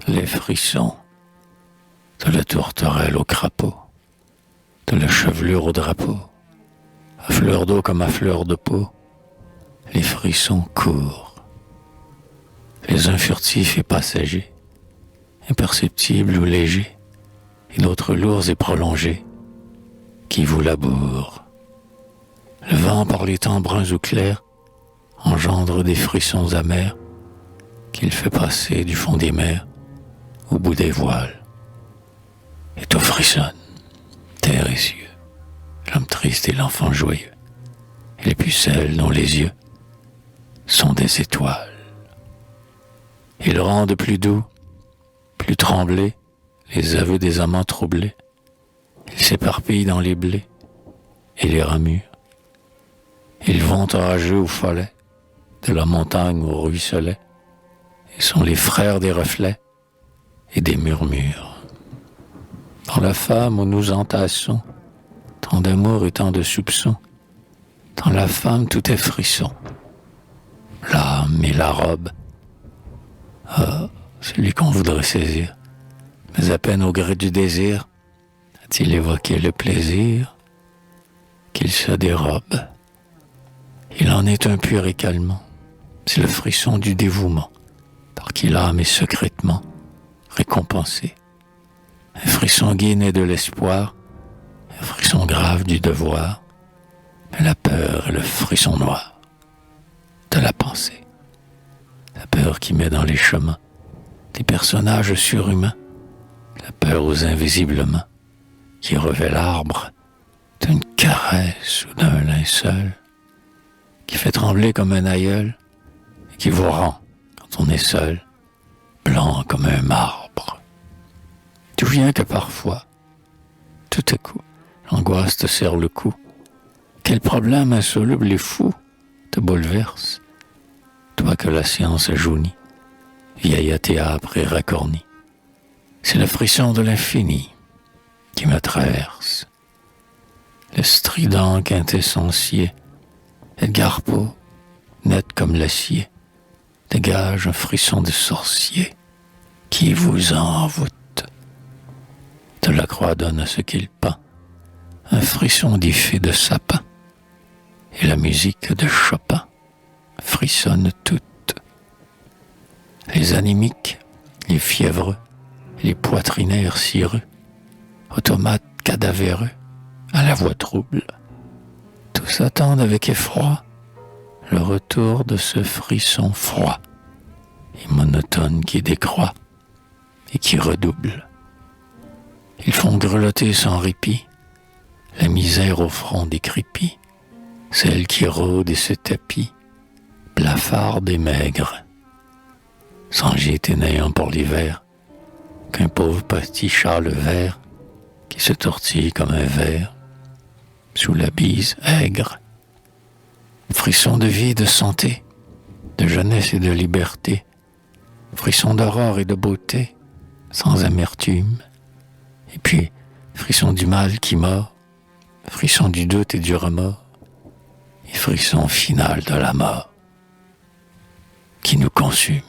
les frissons, de la tourterelle au crapaud, de la chevelure au drapeau, à fleur d'eau comme à fleur de peau, les frissons courent, les uns furtifs et passagers, imperceptibles ou légers, et d'autres lourds et prolongés, qui vous labourent. Le vent par les temps bruns ou clairs engendre des frissons amers qu'il fait passer du fond des mers au bout des voiles. Et tout frissonne, terre et cieux, l'homme triste et l'enfant joyeux, et les pucelles dont les yeux sont des étoiles. Ils rendent plus doux, plus tremblés, les aveux des amants troublés. Ils s'éparpillent dans les blés et les ramures. Ils vont orageux ou follets, de la montagne au ruisselet, et sont les frères des reflets et des murmures. Dans la femme où nous entassons tant d'amour et tant de soupçons, dans la femme tout est frisson, l'âme et la robe. Ah, celui qu'on voudrait saisir, mais à peine au gré du désir a-t-il évoqué le plaisir qu'il se dérobe. Il en est un pur et calmant, c'est le frisson du dévouement, par qui l'âme est secrètement récompensée. Un frisson gai naît de l'espoir, un frisson grave du devoir, mais la peur est le frisson noir de la pensée. La peur qui met dans les chemins des personnages surhumains, la peur aux invisibles mains qui revêt l'arbre d'une caresse ou d'un linceul, qui fait trembler comme un aïeul et qui vous rend, quand on est seul, blanc comme un marbre. D'où vient que parfois, tout à coup, l'angoisse te serre le cou. Quel problème insoluble et fou te bouleverse, toi que la science a jauni, vieille âpre et racornie. C'est le frisson de l'infini qui me traverse. Le strident quintessencier, Edgar Poe, net comme l'acier, dégage un frisson de sorcier qui vous envoûte. De la croix donne à ce qu'il peint un frisson d'ifet de sapin, et la musique de Chopin frissonne toute. Les anémiques, les fiévreux, les poitrinaires cireux, automates cadavéreux, à la voix trouble, tous attendent avec effroi le retour de ce frisson froid et monotone qui décroît et qui redouble. Ils font grelotter sans répit la misère au front décrépit, celle qui rôde et se tapit, blafarde et maigre, sans gîte et n'ayant pour l'hiver qu'un pauvre petit châle vert qui se tortille comme un ver sous la bise aigre. Frisson de vie et de santé, de jeunesse et de liberté, frisson d'aurore et de beauté, sans amertume, et puis frisson du mal qui mord, frisson du doute et du remords, et frisson final de la mort qui nous consume.